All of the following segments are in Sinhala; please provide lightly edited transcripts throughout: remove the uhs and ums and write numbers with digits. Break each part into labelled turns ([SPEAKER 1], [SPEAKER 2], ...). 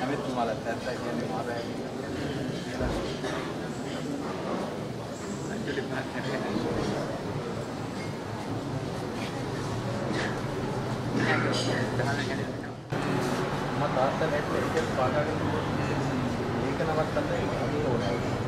[SPEAKER 1] हमें तुम्हाला त्यात काय मारा आहे ॲक्च्युली मग आता नाही पागा एक नंबर तर नाही होणार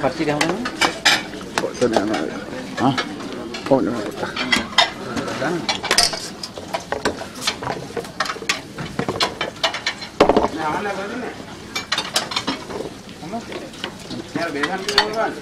[SPEAKER 2] Pasti dah mana? Kok tu nak? Hah? Kok nak tak? Dah. Nah, mana lagi ni? Kamu? Biar besan tu kan?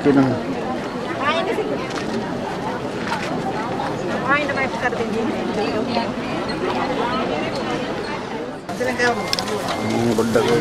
[SPEAKER 3] Kena. Ini benda ke?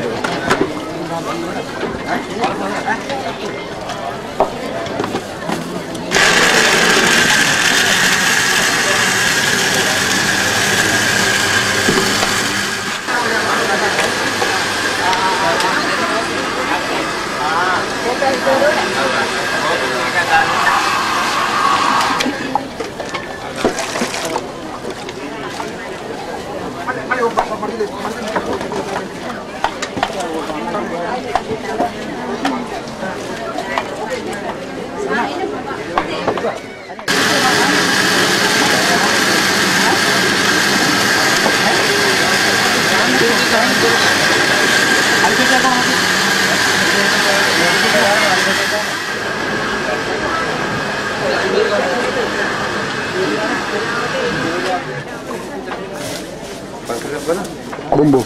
[SPEAKER 3] Bumbu.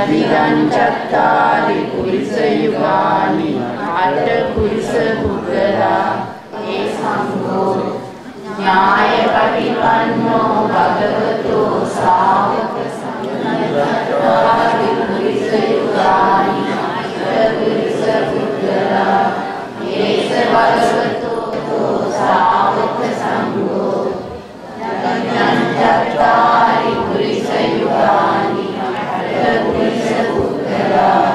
[SPEAKER 4] යදිදං චත්තාරි පුරිස යුගානි අට පුරිස පුද්ගලා ඒ සංඝෝ ඥාය පටිපන්නෝ භගවතු ශාවක සංඝෝ පුරිස යුගානි අට පුරිස පුද්ගලා ඒස භගවතු ශාවක සංඝෝ යදිදං චත්තාරි පුරිස යුගානි පුරිස පුද්ගලා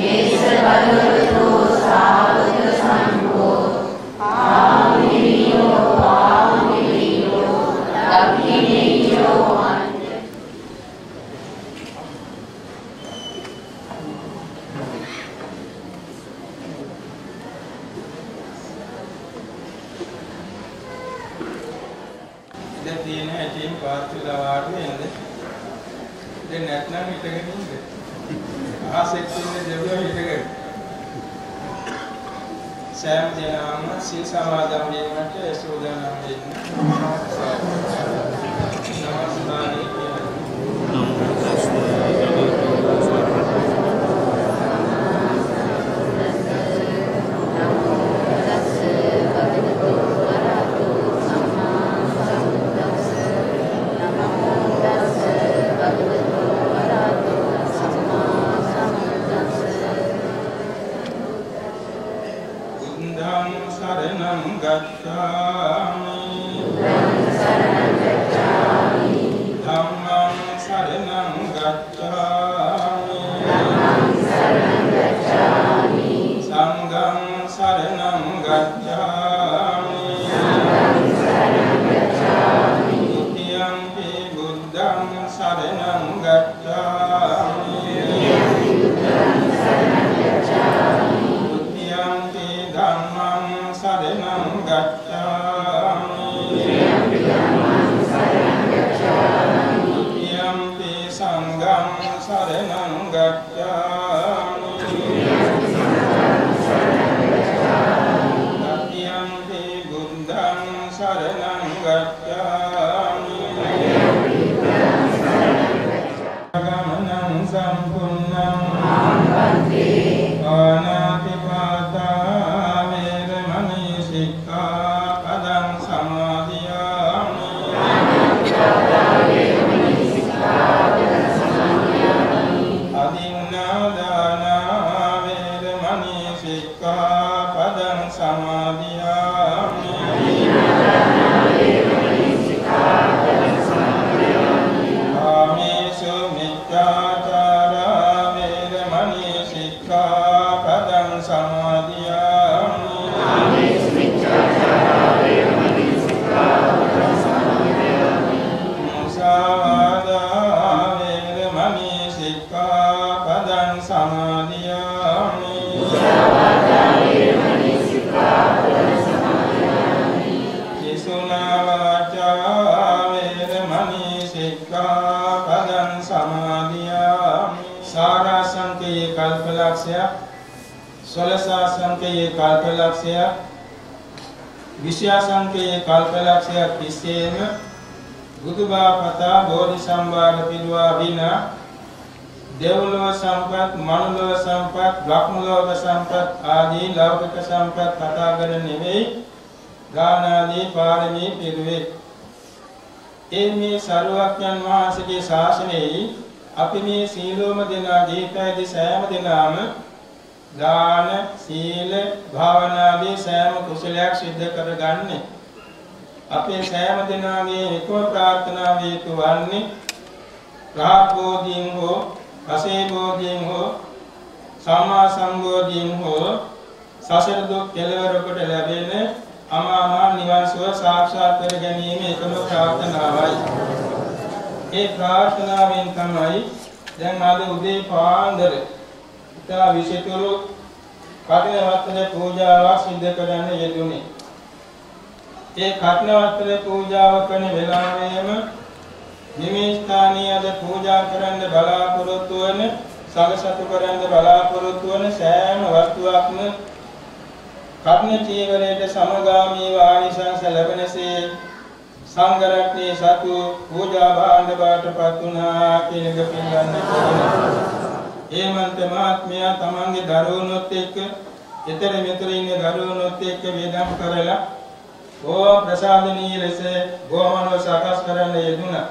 [SPEAKER 4] ඒස භගවතු ශාවක සංඝෝ ආමිනියෝ දක්ඛිනේයෝ
[SPEAKER 5] දැන් තියෙන ඇටීම් පාත්‍රලා වාඩි වෙන්නේ දැන් නැත්නම් හිටගෙන ඉන්න. ආසෙත් ඉන්නේ දෙවියෝ හිටගෙන. සෑම දිනම සීල් සමාදන් වීමට සූදානම් වෙන්න. නමස්කාරය විශ්‍යාසංකේ කල්පලක්ෂයක් තිස්සේම බුදුබා පතා බෝධි සම්භාර පිළුවා විනා දෙව්ලොව සම්පත්, මනුලොව සම්පත්, බ්‍රහ්මලෝක සම්පත් ආදී ලෞකික සම්පත් කතා කර නෙවෙයි ගානාදී පාරමී පිරුවේ. මේ සරුවක්යන් වහන්සේගේ ශාසනයේ අපි මේ සීලෝම දෙනා ජීවිතයේදී සෑම දිනම දාන, සීල, භාවනාදී සෑම කුසලයක් සිද්ධ කරගන්නේ. අපේ සෑම දිනමේ එකම ප්‍රාර්ථනාව හේතු වන්නේ රාපෝදීන් හෝ, අසේබෝදීන් හෝ, සම්මා සම්බෝධීන් හෝ සසර දුක් කෙලවර කොට ලැබෙන අමා මහ නිවන් සුව සාක්ෂාත් කර ගැනීම එකම ප්‍රාර්ථනාවයි. ඒ ප්‍රාර්ථනාවෙන් තමයි දැන් අද උදේ පාන්දර ඉතා විශේෂතුරු කඨින වස්ත්‍ර පූජාවක් සිදු කරන්න යෙදුනේ. ඒ කඨින වස්ත්‍ර පූජාව කරන වෙලාවෙම නිමේ ස්ථානීය අද පූජා කරන්න බලාපොරොත්තු වන සංඝසතු කරන්න බලාපොරොත්තු වන සෑම වස්තුවක්ම කඨින චීවරයට සමගාමීව ආනිසංස ලැබෙනසේ සංඝ රත්නයේ සතු පූජා භාණ්ඩ බාටපත් වුණා කියන එක පිළිගන්න ඕනේ. හේමන්ත මහත්මයා තමන්ගේ දරුවනොත් එක්ක ඊතර මෙතර ඉන්න දරුවනොත් එක්ක වේදම් කරලා ඕ ප්‍රසාදනීය ලෙස ගෝමනව සකස් කරන්න යෙදුණා.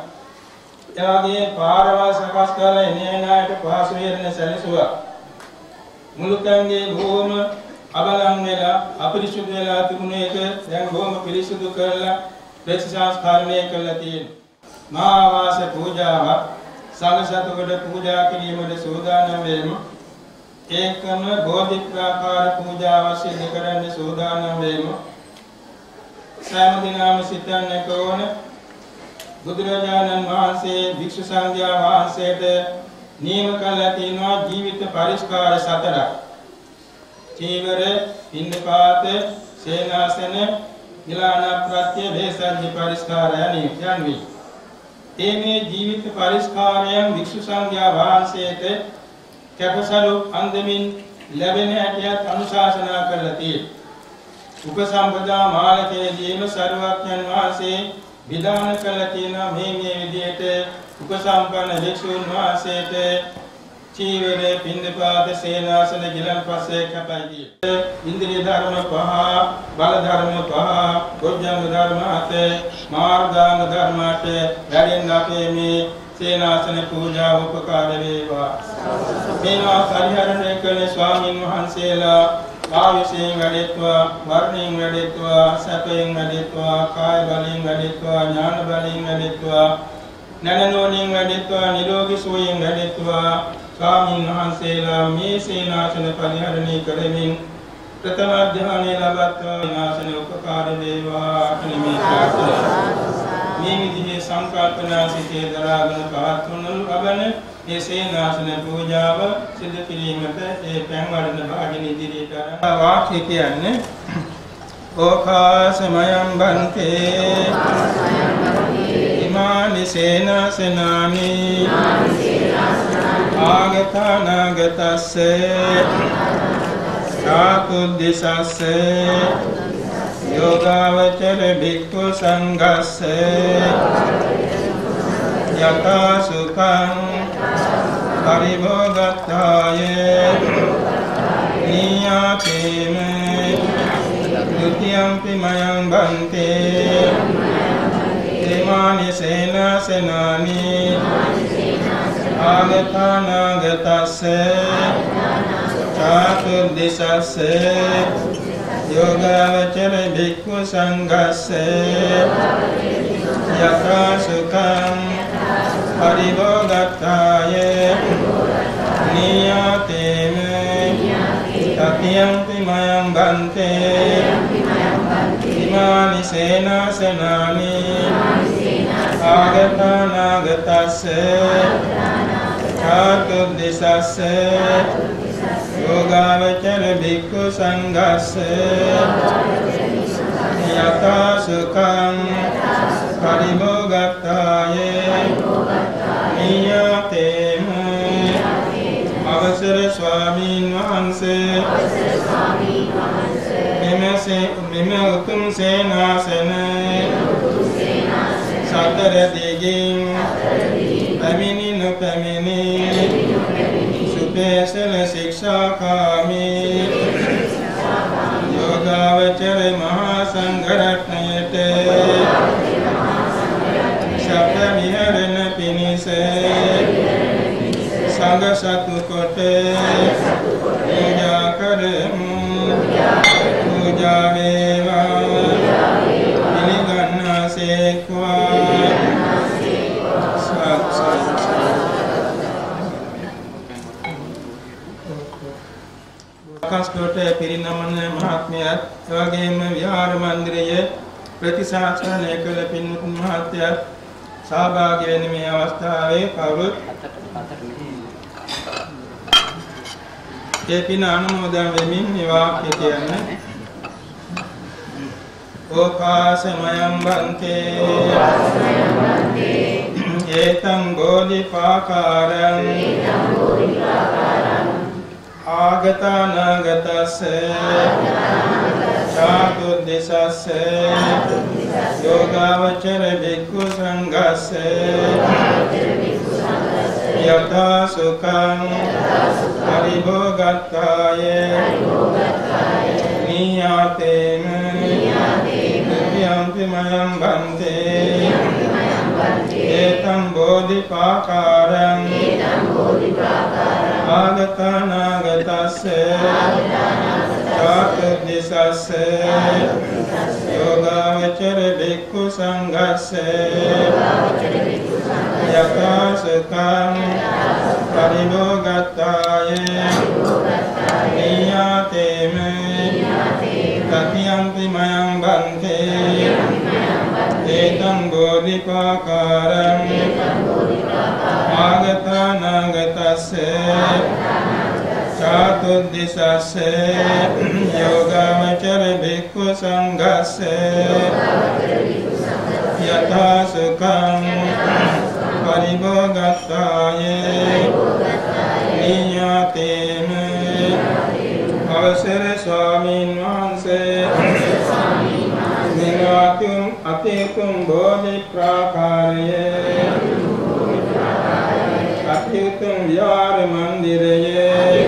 [SPEAKER 5] එවාගේ පාරවල් සකස් කරලා එනේනායට පහසු වෙන සැලසුවා. මුළුකන්ගේ බොහොම අබලන් වෙලා අපිරිසුදු වෙලා තිබුණ එක දැන් බොහොම පිරිසුදු කරලා ප්‍රතිසංස්කරණය කළා තියෙනවා. මහා වාස පූජාව සංඝසතුකට පූජා කිරීමට සූදානම් වෙමු. ඒකම බෝධි ප්‍රාකාර පූජාව සිදු කරන්න සූදානම් වෙමු. සෑම දිනම සිතන්නට ඕන බුදුරජාණන් වහන්සේ භික්ෂු සංඝයා වහන්සේට නියම කළ තියෙනවා ජීවිත පරිස්කාර 4ක්. චීවර, පින්නපාත, සේනාසන, ගිලාන ප්‍රත්‍ය වේසජ්‍ය පරිස්කාර යන්නේ. මේ ජීවිත පරිස්කාරයන් භික්ෂු සංඝයා වහන්සේට කැපසරු අන්දමින් ලැබෙන හැටියට අනුශාසනා කරලා තියෙනවා. උපසම්පදා මාලකයේදීම සරුවක්ඥන් වහන්සේ විධාන කළා තියෙනවා මේ විදිහට උපසම්පන්න භික්ෂුන් වහන්සේට චීවර, පින්නපාත, සේනාසන, ගිලන්පස්සේ කැපයි කිය. ඉන්ද්‍රිය ධර්ම 5, බල ධර්ම 5, බොජ්ජංග ධර්ම 7, මාර්ගාංග ධර්ම 8 වැඩෙන් අපේ මේ සේනාසන පූජා උපකාර වේවා. මේවා පරිහරණය කළ ස්වාමීන් වහන්සේලා ආයුෂයෙන් වැඩෙත්වා, වර්ණයෙන් වැඩෙත්වා, සැපයෙන් වැඩෙත්වා, කාය බලයෙන් වැඩෙත්වා, ඥාන බලයෙන් වැඩෙත්වා, නනනෝණයෙන් වැඩෙත්වා, නිරෝගී සුවයෙන් වැඩෙත්වා. ස්වාමීන් වහන්සේලා මේ සේනාසන පරිහරණය කරමින් ප්‍රථම ධ්‍යානය ලබත්වා සේනාසන උපකාර වේවා කියන මේ ප්‍රාර්ථනා. මේ විදිහේ සංකල්පනා සිටේ දරාගෙන පවත්වනු ලබන මේ සේනාසන පූජාව සිදු කිරීමට ඒ පැන් වඩන භාගින ඉදිරියට වාක්‍ය කියන්නේ ඕකාසමයං බන්තේ ඉමානි සේනාසනානි ආගතනාගතස්සේ චාතුද්දිසස්සේ යෝගාවචර භික්ඛු සංඝස්සේ යතා සුඛං පරිභෝගත්තාය නියාතේම ဒုတိယံ පි මයං බන්තේ ඒමානි සේනාසනානි ආගතනාගතස්සේ චාතුද්දිසස්සේ යෝගාවචර භික්ඛු සංඝස්සේ යතා සුඛං පරිභෝගත්තාය නියාතේම තතියම්පි මයං බන්තේ ඉමානි සේනාසනානි ආගතනාගතස්සේ චාතුද්දිසස්සේ යෝගාවචර භික්ඛු සංඝස්සේ යතා සුඛං පරිභෝගත්තාය නියාතේම අවසර ස්වාමීන් වහන්සේ මෙම උතුම් සේනාසන සතර දිගින් පැමිණි නොපැමිණි සුපේසල ශික්ෂාකාමී යෝගාවචර මහා සංඝ රත්නයට ශබ්ද විහරණ පිණිස සංඝ සතු කොට පූජා කරමු. පූජා වේවා පිළිගන්නාසේක්වා. කස්කොට පිරිනමන මහත්මයාත් එවැගේම විහාර මන්දිරයේ ප්‍රතිසංස්කරණය කළ පින්වතුන් මහත්මයාත් සහභාගී වෙන මේ අවස්ථාවේ කවුරුත් ඒ පින අනුමෝදන් වෙමින් මේ වාක්‍ය කියන්නේ ඕකාසමයං වන්තේ ඒතං බෝධිපාකාරං ආගතානාගතස්ස චාතුද්දේශස්ස යෝගාවචර භික්ඛු සංඝස්ස යථා සුඛං පරිභෝගත්තාය නියාතේන යම්පි මයං බන්තේ ඒතං බෝධිපාකාරං ආගතානාගතස්ස චාතුද්දේශස්ස යෝගාවචර භික්ඛු සංඝස්ස යථා සුඛං පරිභෝගත්තාය නියාතේම තතියම්පි මයං බන්තේ ඒතං බෝධිපාකාරං ආගතානාගතස්ස චාතුද්දේශස්ස යෝගාවචර භික්ඛු සංඝස්ස යථා සුඛං පරිභෝගත්තාය නියාතේම අවසර ස්වාමීන් වහන්සේ නිවාතුම් අතේතුම් බෝධි ප්‍රාකාරයේ අතේතුම් විහාර මන්දිරයේ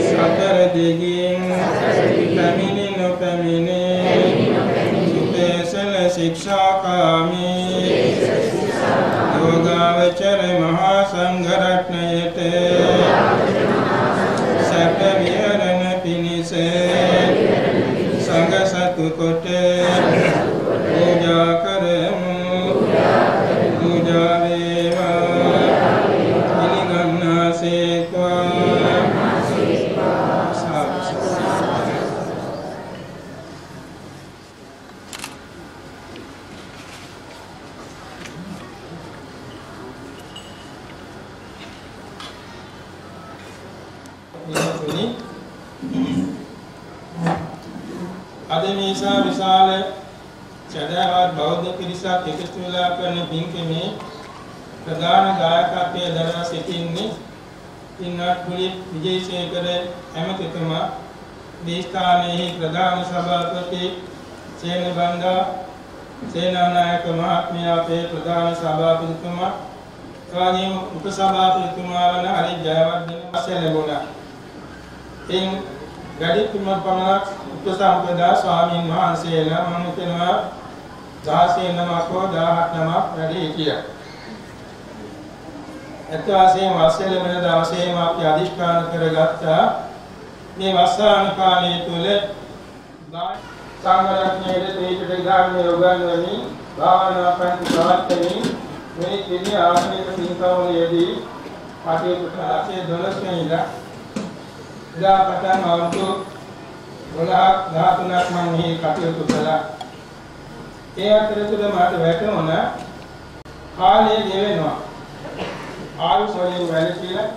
[SPEAKER 5] සතර දිගින් පැමිණි නොපැමිණි සුපේසල ශික්ෂාකාමී යෝගාවචර මහා සංඝ රත්නයට සැප විහරණ පිණිස සංඝ සතු කොට පූජා කරමු. පූජා වේවා පිළිගන්නාසේක්වා. අද මේසා විශාල සදාවත් බෞද්ධ පිරිසක් එකතු වෙලා කරන පින්කමේ ප්‍රධාන දායකත්වයේ දරා සිටින්නේ පින්වත් පුලිත් විජේසේකර ඇමතිතුමා, මේ ස්ථානයේ ප්‍රධාන සභාපති සේනබන්දා සේනානායක මහත්මයා, අපේ ප්‍රධාන සභාපතිතුමා, එවැනිම උපසභාපතිතුමා වන හරි ජයවර්ධන වශයෙන් ලැබුණා. ඉන් ගඩිතුම පමණක් උපසම්පදා ස්වාමීන් වහන්සේලා මම හිතනවා 16 නමක් හෝ 17 නමක් වැඩි හිටියා. ඒත් වාසයේ වස්සල වෙන දවසේම අපි අදිෂ්ඨාන කරගත්තා මේ වස්සාන කාලය තුල සංඝරත්නයේ තේජට ගාමී යෝගාන්වනි භාවනා පන්තිවත්නි මේ කිරි ආශ්‍රිත සින්කවලයේදී කටයුතු කරන්නේ 12 වෙනිදා ඉදා පටන් අවුරුදු 13ක් මම මේ කටයුතු කළා. ඒ අතරතුර මට වැටුණා කාලය ගෙවෙනවා. ආයුෂ වලින් වැඩි කියලා